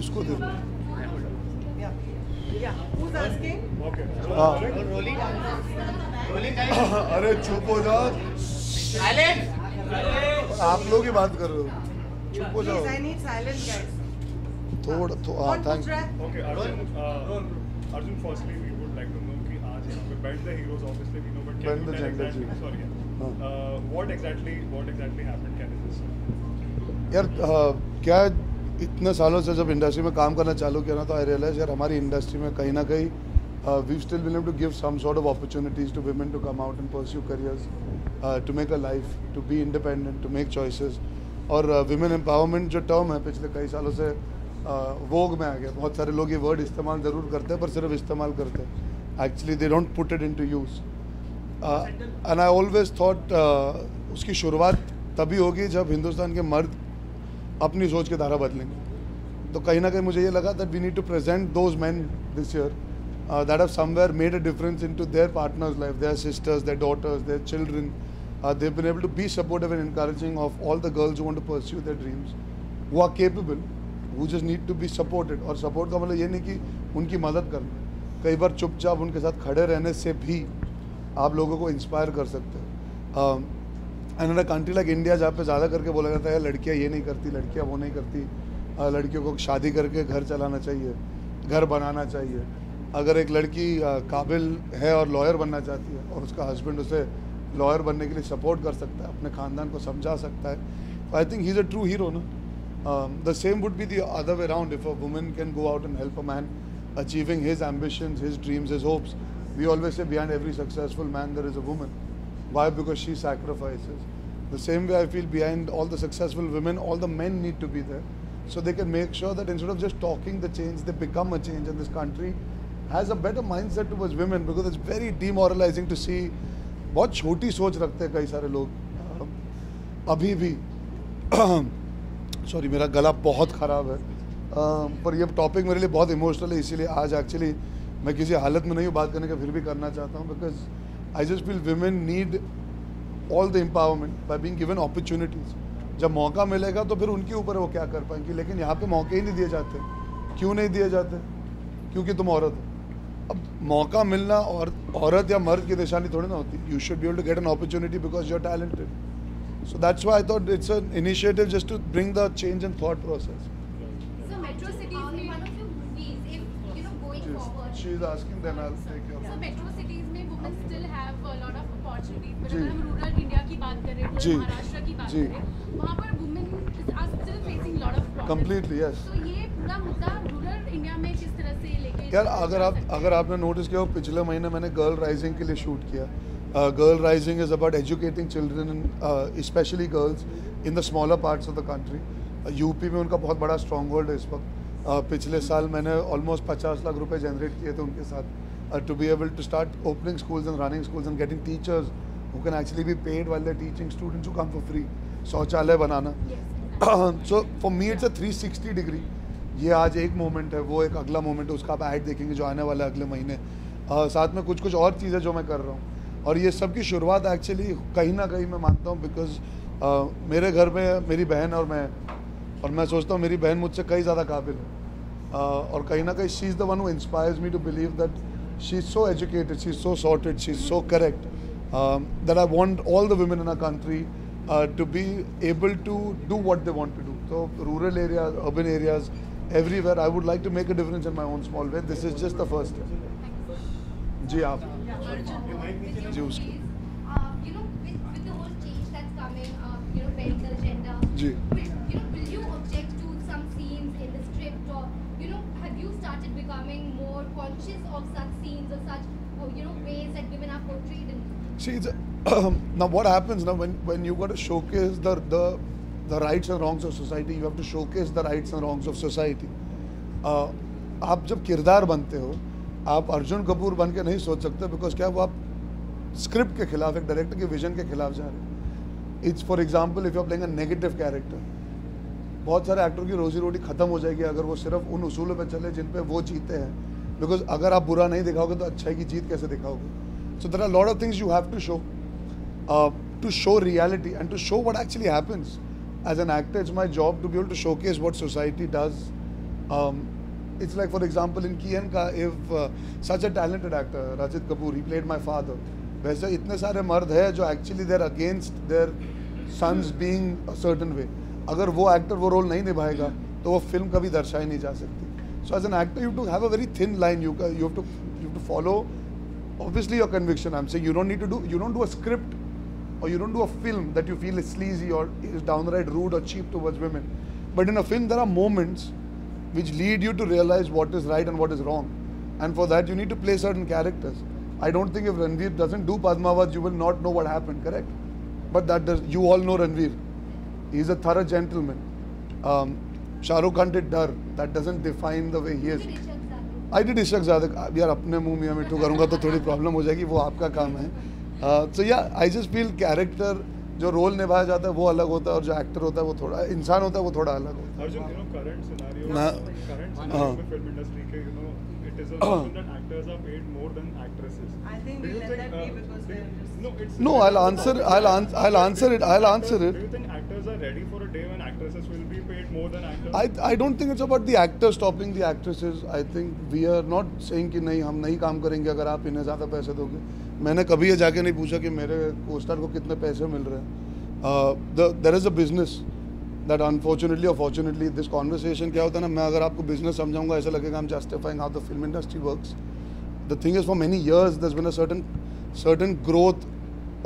किसको दे दो? अरे चुप हो जाओ, आप लोग ही बात कर रहे हो, चुप हो जाओ थोड़ा। Thank you. Arjun, firstly, we would like to know कि आज यहाँ पे Bend the Heroes, obviously we know, but can Bend you the tell Gender, exactly, ji. sorry, what exactly happened? Can you just यार क्या इतने सालों से जब इंडस्ट्री में काम करना चालू किया ना, तो आई रियलाइज यार हमारी इंडस्ट्री में कहीं ना कहीं we still been able to give some sort of opportunities to women to come out and pursue careers, to make a life, to be independent, to make choices. और विमेन एम्पावरमेंट जो term है पिछले कई सालों से वोग में आ गया. बहुत सारे लोग ये वर्ड इस्तेमाल ज़रूर करते हैं पर सिर्फ इस्तेमाल करते हैं, actually they don't put it into use. And I always thought उसकी शुरुआत तभी होगी जब हिंदुस्तान के मर्द अपनी सोच के धारा बदलेंगे. तो कहीं ना कहीं मुझे ये लगा that we need to present those man this year that have somewhere made a difference in to their partners life, their sisters, their daughters, their children. They've been able to be supportive and encouraging of all the girls who want to pursue their dreams, who are capable, who just need to be supported. और support का मतलब ये नहीं कि उनकी मदद करना, कई बार चुपचाप उनके साथ खड़े रहने से भी आप लोगों को इंस्पायर कर सकते हैं. And in a country like India जहाँ पे ज़्यादा करके बोला जाता है लड़कियाँ ये नहीं करती, लड़कियाँ वो नहीं करती, लड़कियों को शादी करके घर चलाना चाहिए, घर बनाना चाहिए. अगर एक लड़की काबिल है और लॉयर बनना चाहती है और उसका हस्बैंड उसे लॉयर बनने के लिए सपोर्ट कर सकता है, अपने ख़ानदान को समझा सकता है, I think he is a true hero ना. The same would be the other way around. If a woman can go out and help a man achieving his ambitions, his dreams, his hopes. We always say behind every successful man there is a woman. Why? Because she sacrifices. The same way I feel behind all the successful women, all the men need to be there, so they can make sure that instead of just talking the change, they become a change, and this country has a better mindset towards women, because it's very demoralizing to see. बहुत छोटी सोच रखते हैं कई सारे लोग अभी भी. सॉरी मेरा गला बहुत ख़राब है, पर ये टॉपिक मेरे लिए बहुत इमोशनल है, इसीलिए आज एक्चुअली मैं किसी हालत में नहीं हूँ बात करने का, फिर भी करना चाहता हूँ. Because I just feel women need all the empowerment by being given opportunities. जब मौका मिलेगा तो फिर उनके ऊपर वो क्या कर पाएंगी, लेकिन यहाँ पे मौके ही नहीं दिए जाते. क्यों नहीं दिए जाते? क्योंकि तुम औरत हो. अब मौका मिलना और औरत या मर्द की निशानी थोड़ी ना होती. You should be able to get an opportunity because you're talented. So that's why I thought it's an initiative just to bring the change in thought process. So metro cities में one of your movies, if going forward. She is asking, then I'll take care of it. So metro cities में women still have a lot of opportunities. जी. अगर हम rural India की बात करें, जी. महाराष्ट्र की बात जी. करें, वहाँ पर women are still facing lot of problems. Completely, yes. तो ये पूरा मुद्दा रूरल इंडिया में किस तरह से लेके यार अगर आपने नोटिस किया हो, पिछले महीने मैंने गर्ल राइजिंग के लिए शूट किया. Girl rising is about educating children, specially girls in the smaller parts of the country. UP में उनका बहुत बड़ा स्ट्रॉन्ग होल्ड है इस वक्त. पिछले साल मैंने ऑलमोस्ट 50 लाख रुपए जनरेट किए थे उनके साथ, to be able to start opening schools and running schools and getting teachers who can actually be paid while they are teaching students who come for free. शौचालय बनाना. So for me it's a 360 degree. ये आज एक moment है, वो एक अगला moment है, उसका आप ऐड देखेंगे जो आने वाला है अगले महीने. साथ में कुछ और चीज़ें जो मैं कर रहा हूँ, और ये सब की शुरुआत एक्चुअली कहीं ना कहीं मैं मानता हूँ बिकॉज मेरे घर में मेरी बहन और मैं सोचता हूँ मेरी बहन मुझसे कई ज़्यादा काबिल है. और कहीं ना कहीं she is the one who inspires me to believe that she is so educated, she is so sorted, she is so correct, that I want all the women in a country to be able to do what they want to do. So rural areas, urban areas, everywhere I would like to make a difference in my own small way. This is just the first step. जी आप जी उसको with the whole change that's coming, medical gender, ji. will you object to some scenes in the script, or have you started becoming more conscious of such scenes or such ways that women are portrayed in? See, now what happens now when you got to showcase the rights and wrongs of society, you have to showcase the rights and wrongs of society. आप जब किरदार बनते हो, आप अर्जुन कपूर बन के नहीं सोच सकते, बिकॉज क्या वो आप स्क्रिप्ट के खिलाफ, एक डायरेक्टर के विजन के खिलाफ जा रहे हैं. It's for example if you are playing a negative character, बहुत सारे एक्टर की रोजी रोटी खत्म हो जाएगी अगर वो सिर्फ उन उसूलों पे चले जिन पे वो जीते हैं. बिकॉज अगर आप बुरा नहीं दिखाओगे तो अच्छाई की जीत कैसे दिखाओगे? So there are a lot of things you have to show reality and to show what actually happens. As an actor, it's my job to be able to showcase what society does It's like, for example, in Kian ka, if such a talented actor, Rajit Kapoor, he played my father. वैसे इतने सारे मर्द हैं जो actually they're against their sons being a certain way. अगर वो actor वो role नहीं निभाएगा तो वो film कभी दर्शाई नहीं जा सकती. So as an actor, you have to have a very thin line. You have to follow, obviously, your conviction. I'm saying you don't do a script, or you don't do a film that you feel is sleazy or is downright rude or cheap towards women. But in a film, there are moments which lead you to realize what is right and what is wrong. And for that, you need to play certain characters. I don't think if Ranveer doesn't do Padmavat, you will not know what happened, correct? But that does, you all know Ranveer. He's a thorough gentleman. Shah Rukh Khan did Dar. That doesn't define the way he is. I did Ishaq Zada. यार अपने मुंह मियाँ मिठू करूँगा तो थोड़ी problem हो जाएगी, वो आपका काम है. So yeah, I just feel character जो रोल निभाया जाता है वो अलग होता है और जो एक्टर होता है वो थोड़ा इंसान होता है वो थोड़ा अलग होता है. Arjun, current scenario में film industry के, it is a notion that actors are paid more than actresses. I think we let that be because they're just... No, I'll answer it. Do you think actors are ready for a day when actresses will be paid more than actors? I don't think it's about the actors stopping the actresses. I think we are not saying कि नहीं हम नहीं काम करेंगे अगर आप इन्हें ज़्यादा पैसे दोगे. मैंने कभी ये जाके नहीं पूछा कि मेरे co-star को कितने पैसे मिल रहे हैं. There is a business that unfortunately or fortunately this conversation क्या होता है ना, मैं अगर आपको business समझाऊंगा ऐसा लगेगा I'm justifying how the film industry works. The thing is, for many years there's been a certain growth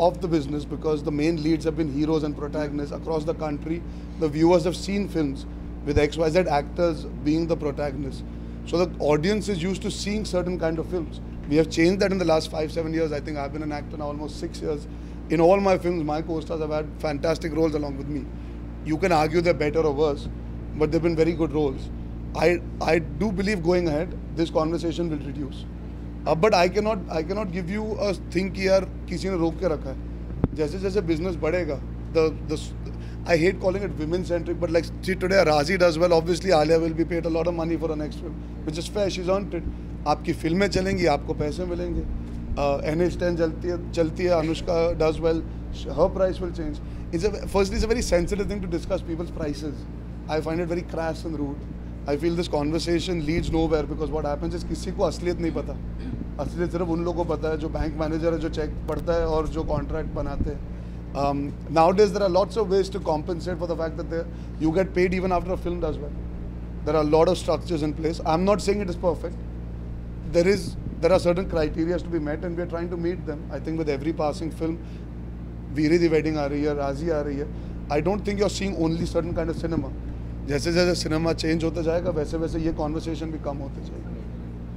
of the business because the main leads have been heroes and protagonists across the country. The viewers have seen films with XYZ actors being the protagonists. So the audience is used to seeing certain kind of films. We have changed that in the last 5-7 years. I think I've been an actor now almost 6 years. In all my films, my co-stars have had fantastic roles along with me. You can argue they're better or worse, but they've been very good roles. I do believe going ahead, this conversation will reduce. But I cannot give you a thing कि यार किसी ने रोक के रखा है. जैसे जैसे business बढ़ेगा, I hate calling it women centric, but like see today Razi does well. Obviously Alia will be paid a lot of money for her next film, which is fair. She's earned it. आपकी फिल्में चलेंगी, आपको पैसे मिलेंगे. NH10 चलती है, Anushka does well, her price will change. Firstly, it's a very sensitive thing to discuss people's prices. I find it very crass and rude. I feel this conversation leads nowhere because what happens is किसी को असलियत नहीं पता. असलियत सिर्फ उन लोगों को पता है जो बैंक मैनेजर है, जो चेक पढ़ता है और जो कॉन्ट्रैक्ट बनाते हैं. Nowadays there are lots of ways to compensate for the fact that you get paid even after a film does well. There are a lot of structures in place. I'm not saying it is perfect. There are certain criteria to be met and we are trying to meet them. I think with every passing film, Veeri the Wedding aa rahi hai, Razi aa rahi hai. I don't think you're seeing only certain kind of cinema. जैसे जैसे cinema change होता जाएगा वैसे वैसे ये conversation भी कम होते जाएगा.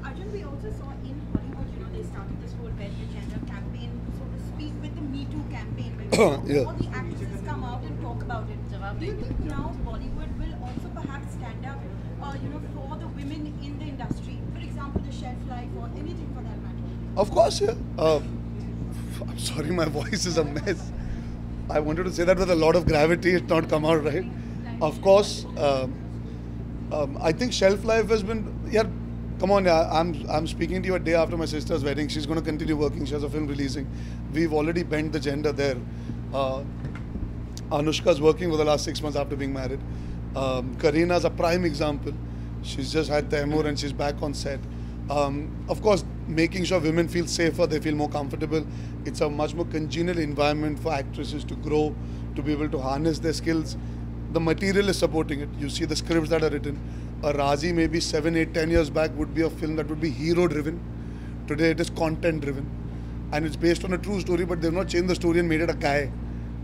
Arjun, we also saw in Hollywood, they started this whole Bend the Gender campaign, so to speak, with the Me Too campaign, where Yeah. all the actresses come out and talk about it. Do you think now Bollywood will also perhaps stand up, for the women in the industry? For example, the shelf life or anything for that matter. Of course, yeah. I'm sorry, my voice is a mess. I wanted to say that with a lot of gravity. It's not come out right. Of course, I think shelf life has been. Yeah, come on, yeah. I'm speaking to you a day after my sister's wedding. She's going to continue working. She has a film releasing. We've already bent the gender there. Anushka's working for the last 6 months after being married. Karina's a prime example. She's just had Taimur and she's back on set. Of course, making sure women feel safer, they feel more comfortable. It's a much more congenial environment for actresses to grow, to be able to harness their skills. The material is supporting it. You see the scripts that are written. A Razi maybe 7, 8, 10 years back would be a film that would be hero driven. Today it is content driven. And it's based on a true story, but they've not changed the story and made it a guy.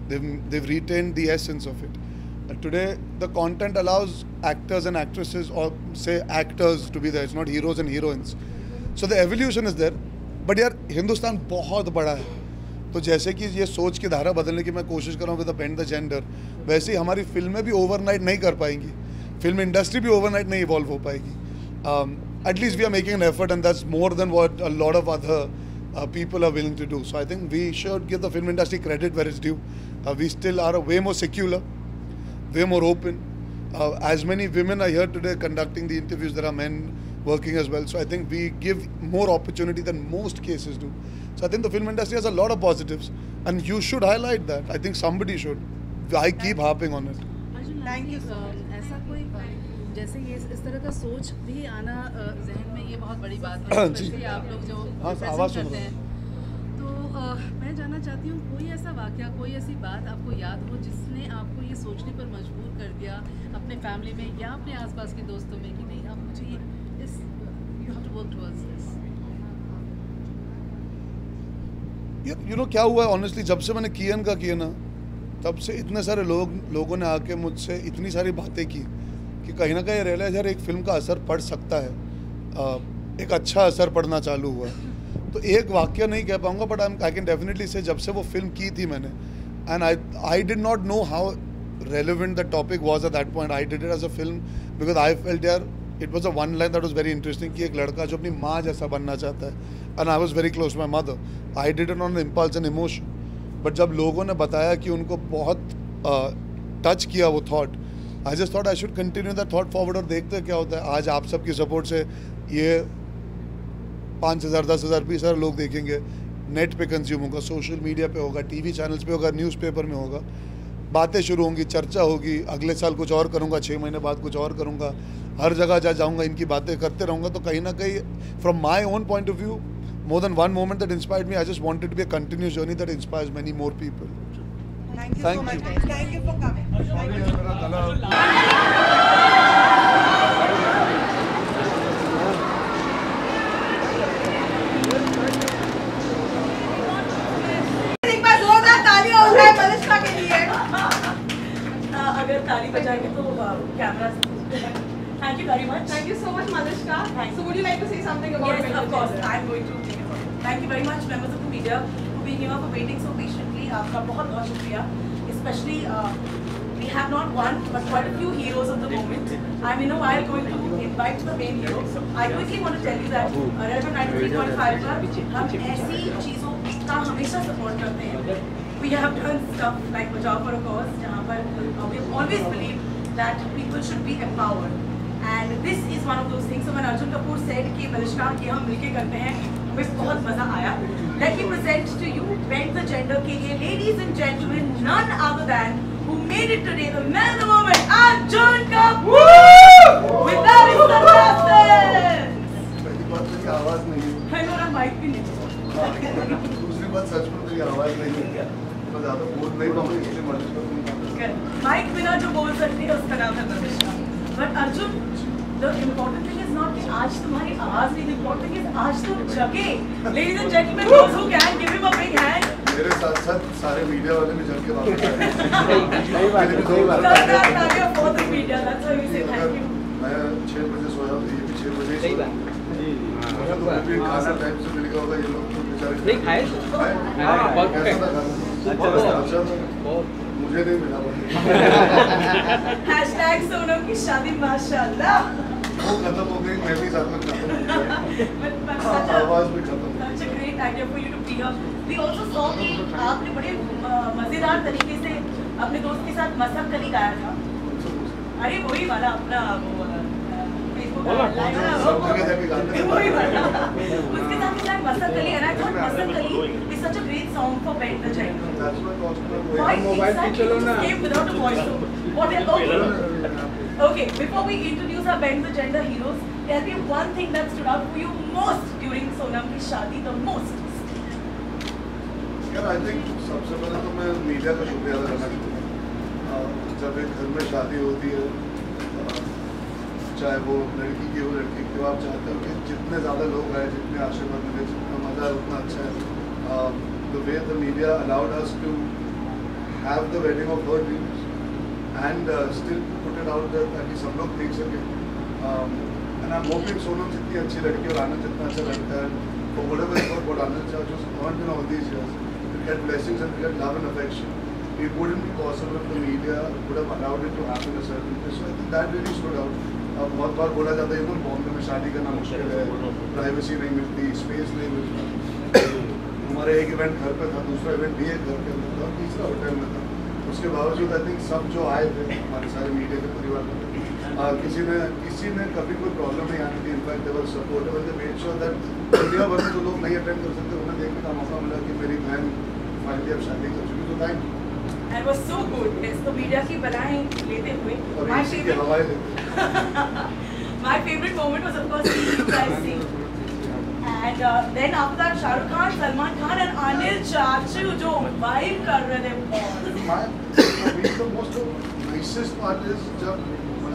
They've retained the essence of it. Today the content allows actors and actresses, or say actors, to be there. It's not heroes and heroines. So the evolution is there. But यार हिंदुस्तान बहुत बड़ा है. तो जैसे कि ये सोच की धारा बदलने की मैं कोशिश कर रहा हूँ with the bend the gender, वैसे ही हमारी फिल्में भी ओवरनाइट नहीं कर पाएंगी. फिल्म इंडस्ट्री भी ओवरनाइट नहीं इवॉल्व हो पाएगी. At least we are making an effort and that's more than what a lot of other people are willing to do. So I think we should give the film industry credit where it's due. We still are way more secular, way more open. As many women are here today conducting the interviews, there are men working as well. So I think we give more opportunity than most cases do. So I think the film industry has a lot of positives and you should highlight that. I think somebody should. I keep harping on it. Thank you so much. ऐसा कोई जैसे ये इस तरह का सोच भी आना जहन में, ये बहुत बड़ी बात है, स्पेशली आप लोग जो आवाज़ करते हैं। तो मैं जानना चाहती हूँ, कोई ऐसा वाकया, कोई ऐसी बात आपको याद हो जिसने आपको ये सोचने पर मजबूर कर दिया अपने फैमिली में या अपने आसपास के दोस्तों में कि नहीं, अब मुझे इस you have to work towards this? You know क्या हुआ है ऑनेस्टली, जब से मैंने कियन का किया ना, तब से इतने सारे लोगों ने आके मुझसे इतनी सारी बातें की कि कहीं ना कहीं रियलाइज यार एक फ़िल्म का असर पड़ सकता है, एक अच्छा असर पड़ना चालू हुआ। तो एक वाक्य नहीं कह पाऊंगा, बट आई कैन डेफिनेटली से जब से वो फिल्म की थी मैंने, and I did not know how relevant the topic was at that point. I did it as a film because I felt यार it was a one line that was very interesting कि एक लड़का जो अपनी माँ जैसा बनना चाहता है, and I was very close to my mother. I did it on impulse and emotion, but जब लोगों ने बताया कि उनको बहुत टच किया वो thought, I just thought I should continue that thought forward और देखते क्या होता है। आज आप सबकी सपोर्ट से ये 5,000, 10,000, 20,000 लोग देखेंगे, नेट पे कंज्यूम होगा, सोशल मीडिया पे होगा, टीवी चैनल्स पे होगा, न्यूज़पेपर में होगा, बातें शुरू होंगी, चर्चा होगी। अगले साल कुछ और करूँगा, 6 महीने बाद कुछ और करूँगा, हर जगह जा जाऊँगा, इनकी बातें करते रहूँगा। तो कहीं ना कहीं from my own point of view, more than one moment that inspired me, I just wanted to be a continuous journey that inspires many more people. Thank you so much. Thank you for coming. Thank you. एक बार जोरदार तालियां हो जाए मलिश्का के लिए। अगर ताली बजाएंगे तो camera. Thank you very much. Thank you so much, Malishka. So would you like to say something about Yes, it? of course. I'm going to take it. Thank you very much, members of the media, for being here, for waiting so patiently. आपका बहुत बहुत शुक्रिया. Especially we have not one but quite a few heroes of the moment. I'm in a while going to invite the main hero. I quickly want to tell you that Relevant 93.5 पर हम ऐसी चीजों का हमेशा support करते हैं. We have done stuff like Bajao for a Cause, जहाँ पर we have always believed that people should be empowered. And this is one of those things. So when Arjun Kapoor said कि Malishka ये हम मिलके करते हैं, हमें बहुत मजा आया. Let me present to you Bend the Gender के लिए, ladies and gentlemen, none other than who made it today, the man of the moment, Arjun Kapoor. With that, it's fantastic. पहली बात मेरी आवाज़ नहीं है। है मेरा माइक भी नहीं। दूसरी बात सच में मेरी आवाज़ नहीं है, तो ज़्यादा बोल नहीं पाऊंगी, इसलिए मलिश्का माइक बिना जो बोल सकती है उसका नाम है Malishka. But Arjun, the important thing is not कि आज तुम्हारी आवाज नहीं, the important thing is आज तुम जगे. Ladies and gentlemen, those who can give him a big hand. मेरे साथ साथ सारे मीडिया वाले भी जग के वापस आए। Third barrier for the media. That's why we say thank you. मैं 6 बजे सोया, तो ये भी 6 बजे ही सोया। मुझे तो भी खाना टाइम से मिल गया होगा, ये लोग तो बेचारे नहीं खाए। कैसा था खाना? अच्छा था, मुझे नहीं मिला। Hashtag सोनम की शादी माशाल्लाह. वो खत्म हो गई, मैं भी साथ में खत्म हो गया। But such a आवाज भी खत्म। such a great idea for you to be here. We also saw कि आपने बड़े मजेदार तरीके से अपने दोस्त के साथ मसक कली गाया था. अरे वही वाला अपना वो फेसबुक वही वाला. उसके साथ क्या मसक कली, and I thought मसक कली is such a great song for Bend the Gender. Why exactly you just came without a voice? What? Okay, before we introduce our Bend the Gender heroes, tell me one thing that stood out for you most during Sonam की शादी, the most. यार, I think सबसे पहले तो मैं media का शुक्रिया अदा करना चाहूँगा। जब एक घर में शादी होती है, चाहे वो लड़की की हो लड़की की हो, आप चाहते हो कि जितने ज़्यादा लोग आए, जितने आशीर्वाद मिले, जितना मज़ा है उतना अच्छा है। The way the media allowed us to have the wedding of her dreams and still put it out there ताकि सब लोग देख सकें। And I'm hoping सोनम जितनी अच्छी लड़की और आनंद जितना अच्छा लड़का है, for whatever is what Anand has earned in all these years, to get blessings and to get love and affection, it wouldn't be possible if the media would have allowed it to happen a certain way. So I think that really stood out. बहुत बार बोला जाता है कि बॉम्बे में शादी करना मुश्किल है, प्राइवेसी नहीं मिलती, स्पेस नहीं मिलता। हमारा एक इवेंट घर पे था, दूसरा इवेंट भी एक घर के अंदर था, तीसरा होटल में था। उसके बावजूद आई थिंक सब जो आए थे हमारे सारे मीडिया के परिवार में, किसी ने कभी कोई प्रॉब्लम नहीं आनी थी। In fact they were supportive and they made sure that India भर में जो लोग नहीं अटेंड कर सकते उन्हें देखने का मौका मिला कि मेरी बहन फाइनली अब शादी कर चुकी। तो thank you. and was so good. Yes, तो मीडिया की बधाई लेते हुए और my इसी के favorite हवाले लेते my favorite moment was of course seeing you guys sing. And then after that, Shah Rukh Khan, Salman Khan and Anil Chachu जो vibe कर रहे थे. the most nicest part is जब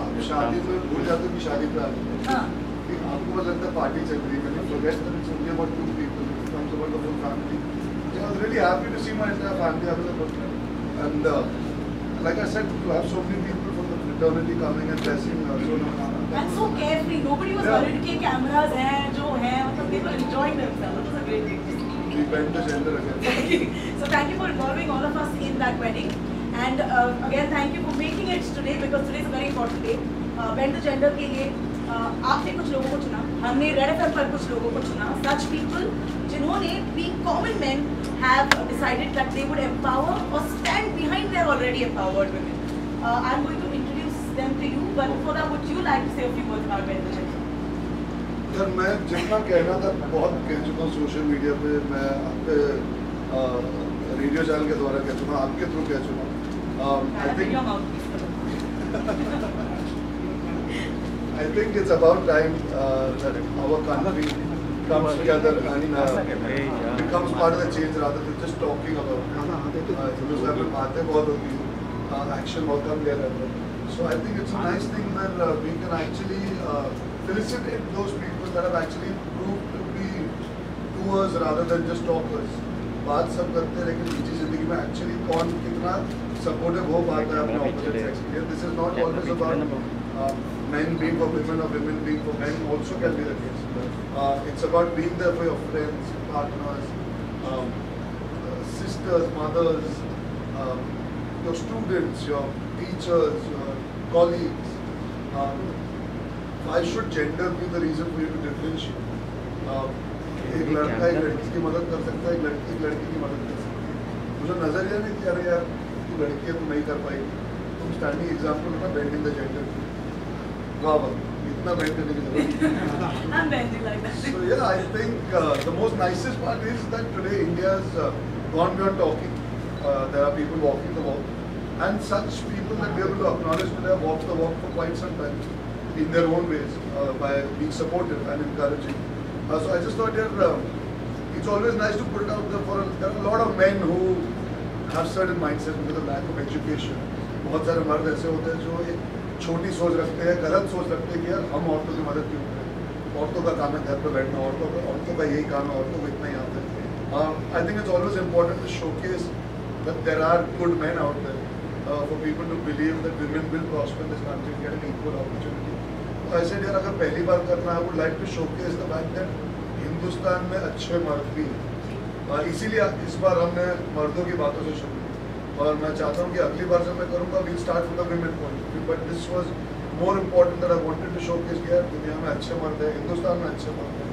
आप शादी में भूल जाते हो कि शादी पे आ गए हाँ. कि आपको बस लगता है पार्टी चल रही है मैंने forget that it's only about 2 people it becomes about the whole family. So I was really happy to see my entire family having a good time. And like I said, to have so many people from the fraternity coming and blessing And so carefree. Nobody was worried कि cameras हैं जो हैं मतलब people enjoying themselves. It was a great day to see. We bent the gender again. So thank you for involving all of us in that wedding. And again, thank you for making it today because today is a very important day. Bend the gender के लिए आपने कुछ लोगों को चुना, हमने red FM पर कुछ लोगों को चुना. Such people जिन्होंने being common men have decided that they would empower or stand behind their already empowered women. I'm going to introduce them to you, but before that, would you like to say a few words about Bend the Gender? Sir मैं जितना कहना था बहुत कह चुका हूँ social media पे मैं आपके रेडियो चैनल के द्वारा कह चुका हूँ आपके थ्रू कह चुका हूँ I think it's about time that our country comes together and becomes part of the change rather than just talking about it. Hindustan में बातें बहुत होती हैं, एक्शन बहुत कम लिया जाता है. So I think it's a nice thing where we can actually felicitate those people that have actually proved to be doers rather than just talkers. बात सब करते हैं लेकिन निजी जिंदगी में एक्चुअली कौन कितना सपोर्टिव हो पाता है अपने ऑपोजिट सेक्स के लिए. This is not always about men being for women or women being for men also can be the case. It's about being there for your friends, partners, sisters, mothers, your students, your teachers, your colleagues. Why should gender be the reason for you to differentiate? एक लड़का एक लड़की की मदद कर सकता है, एक लड़की की मदद कर सकती है. मुझे नजर यह नहीं कि अरे यार तू लड़की है तू नहीं कर पाएगी. तुम स्टैंडिंग एग्जाम्पल होता बेंडिंग द जेंडर. वाह वाह इतना बेंड करने की जरूरत. I'm bending like that. So yeah, I think the most nicest part is that today India's gone beyond talking. There are people walking the walk, and such people that we are able to acknowledge today have walked the walk for quite some time in their own ways by being supportive and encouraging. So I just thought it's always nice to put it out there there are a lot of men who have certain mindsets because of lack of education. बहुत सारे मर्द ऐसे होते हैं जो एक छोटी सोच रखते हैं, गलत सोच रखते हैं कि यार हम औरतों की मदद क्यों करें, औरतों का काम है घर पे बैठना, औरतों का यही काम है, औरतों को इतना ही आता है. I think it's always important to showcase that there are good men out there for people to believe that women will prosper in this country and get an equal opportunity. ऐसे यार अगर पहली बार करना है, I would like to showcase the fact that Hindustan में अच्छे मर्द भी हैं. इसीलिए इस बार हमने मर्दों की बातों से शुरू की और मैं चाहता हूँ कि अगली बार जब मैं करूँगा we'll start with the women point. But this was more important that I wanted to showcase कि यार दुनिया में अच्छे मर्द हैं, हिंदुस्तान में अच्छे मर्द हैं.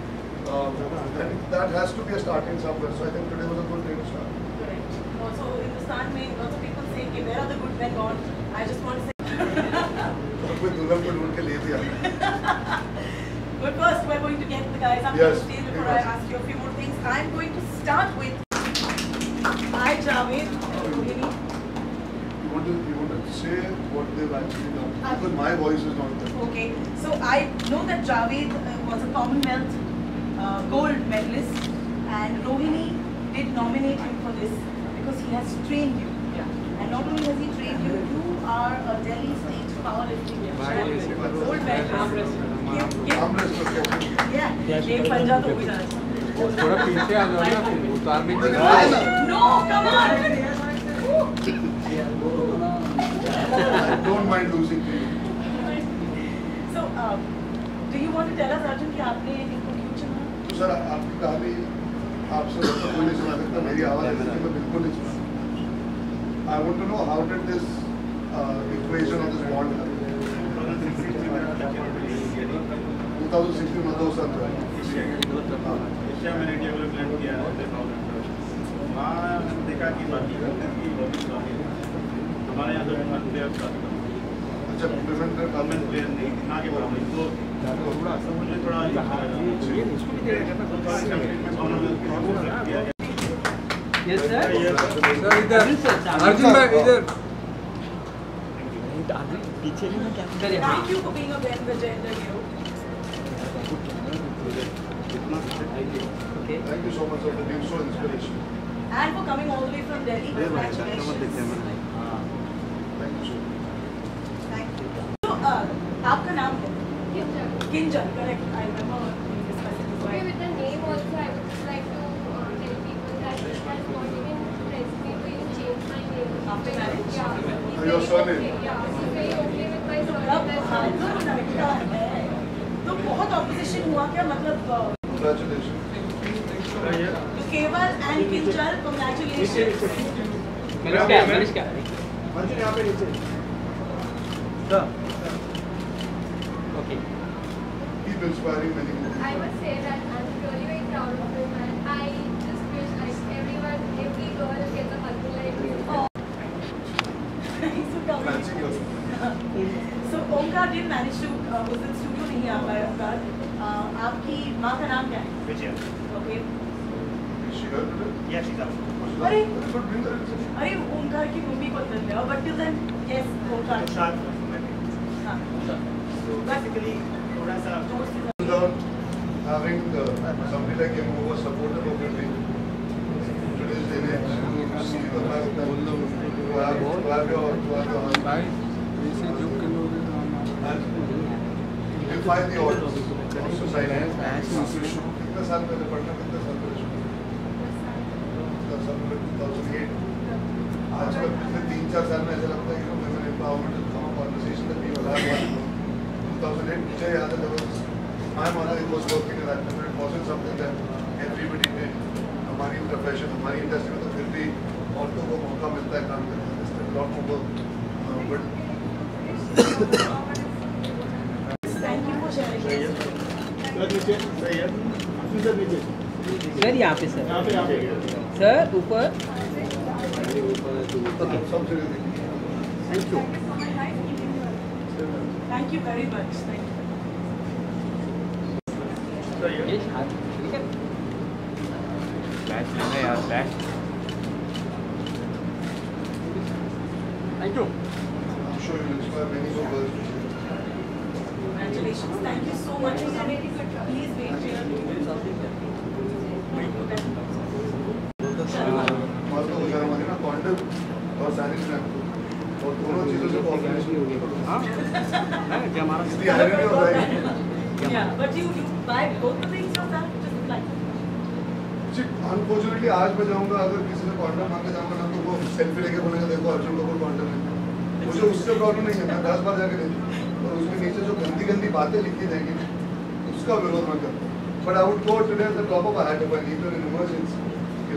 And that has to be a starting somewhere. So I think today was a good day to start. Correct. Also, Hindustan mein lots of people say कि where are the good men gone? I just want to say. कोई दुल्हन को ढूंढ के ले भी आना. But first, we're going to get the guys up on stage before I ask you a few more things. I'm going to start with. Hi, Javed. Rohini. You want to say what they've actually done because my voice is not there. Okay. So I know that Javed was a Commonwealth gold medalist, and Rohini did nominate him for this because he has trained you. And not only has he trained you, you are a Delhi state powerlifting champion, gold medalist. Yeah. एक पंजा तो हो ही जाता. थोड़ा पीछे आ जाओ ना फिर उतार में नहीं. No, come on. I don't mind losing to you. So, do you want to tell us, Arjun, कि आपने इनको क्यों चुना? तो सर आपकी कहानी आपसे तो कोई नहीं सुना सकता, मेरी आवाज़ ऐसी मैं बिल्कुल नहीं सुना. I want to know how did this equation of this bond happen? 2016 में 2 साल एशिया में इंडिया को प्लान किया वहाँ देखा कि बाकी हमारे यहाँ तो प्लेयर अच्छा गवर्नमेंट प्लेयर नहीं ना के बराबर तो मुझे थोड़ा Yes, sir. सर इधर अर्जुन भाई इधर Thank you for being a gender hero. Thank you so much for being so inspirational. And for coming all the way from Delhi. Congratulations. Thank you so much. Thank you. So, आपका नाम है? Kinjal, correct. I remember discussing this. Okay, with the name also, I would just like to tell people that it has not even pressed me to even change my name. After marriage? Yeah. He's Your very surname? okay. Yeah, he's very okay with my अब surname. हाजिर लड़का है तो बहुत opposition हुआ क्या मतलब Congratulations. तो केवल and Kinjal congratulations Keep inspiring many more. I must say that I'm really very proud of him, and I just wish like everyone, every girl gets a husband like you. Fancy girl. So Omkar did manage to उस दिन studio नहीं आ पाया ओमकार आपकी माँ का नाम क्या है Vijaya. Okay Is she here today? Yeah, she's out. अरे But bring her inside. अरे ओमकार की मम्मी को अंदर ले आओ but till then yes Omkar Shad. हाँ So basically, थोड़ा सा Without having somebody like him who was supportive of your dream. Today's day and age, you see the fact that to have your husband भाई ऐसे जो किलोगे and defy the odds of society. कितने साल पहले पढ़ना कितने साल पहले शुरू 2008 आजकल पिछले 3-4 साल में ऐसा लगता है कि women empowerment has become a conversation that people have had. 2008 मुझे याद है जब my mother was working at that time, it wasn't something that everybody did. हमारी profession, हमारी industry में तो फिर भी औरतों को मौका मिलता है काम करने का. There's still a lot more work. But thank you for sharing sir यहाँ पे सर सर ऊपर something thank you thank you very much thank you ठीक है thank you I'm sure you'll inspire many more girls to share. Congratulations. Thank you so much. Please wait here. मस्त हो गया हमारे ना कॉन्डम और सैनिक नैपकिन और दोनों चीजों से कॉम्बिनेशन हो गया इसलिए आयरन हो रहा है Yeah, but you buy both the things from that, just like. Unfortunately आज मैं जाऊंगा अगर किसी से कॉन्डम मांगे जाऊंगा ना तो वो सेल्फी लेके बोलेगा देखो अर्जुन कपूर कॉन्डम है मुझे उससे प्रॉब्लम नहीं है मैं 10 बार जाके देखूँ और उसके नीचे जो गंदी गंदी बातें लिखी जाएंगी उसका विरोध मैं करता हूँ but I would go today at the top of a hat if I need in emergency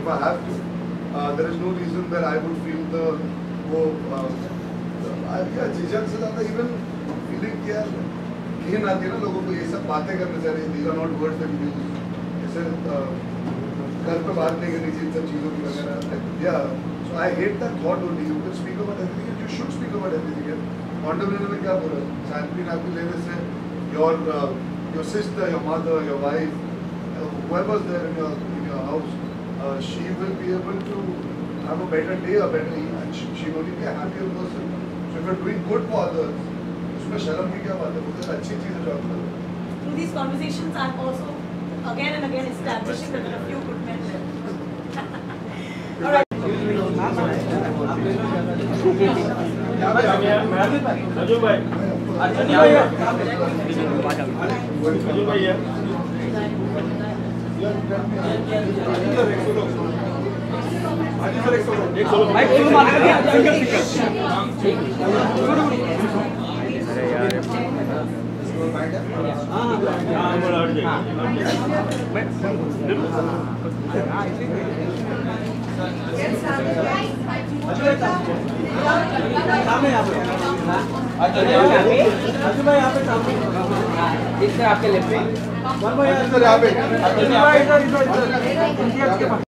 if I have to there is no reason that I would feel the वो क्या झिझक से ज़्यादा इवन फीलिंग क्या घिन आती है ना लोगों को ये सब बातें करने से these are not words that use जैसे घर पे बात नहीं करनी चाहिए इन सब चीज़ों की वगैरह या so I hate that thought only you can speak about everything you should speak about everything condom लेने में क्या बोला सैनिटरी नैपकिन लेने से your sister, your mother, your wife, whoever's there in your house, she will be able to have a better day, a better and she will be a happier person. So if you're doing good for others, उसमें शर्म की क्या बात है? वो तो अच्छी चीज़ है जो आप करो. Through these conversations, I'm also again and again establishing that there are a few good men there. All right. अजू भाई आपके लेफ्ट में यहाँ पे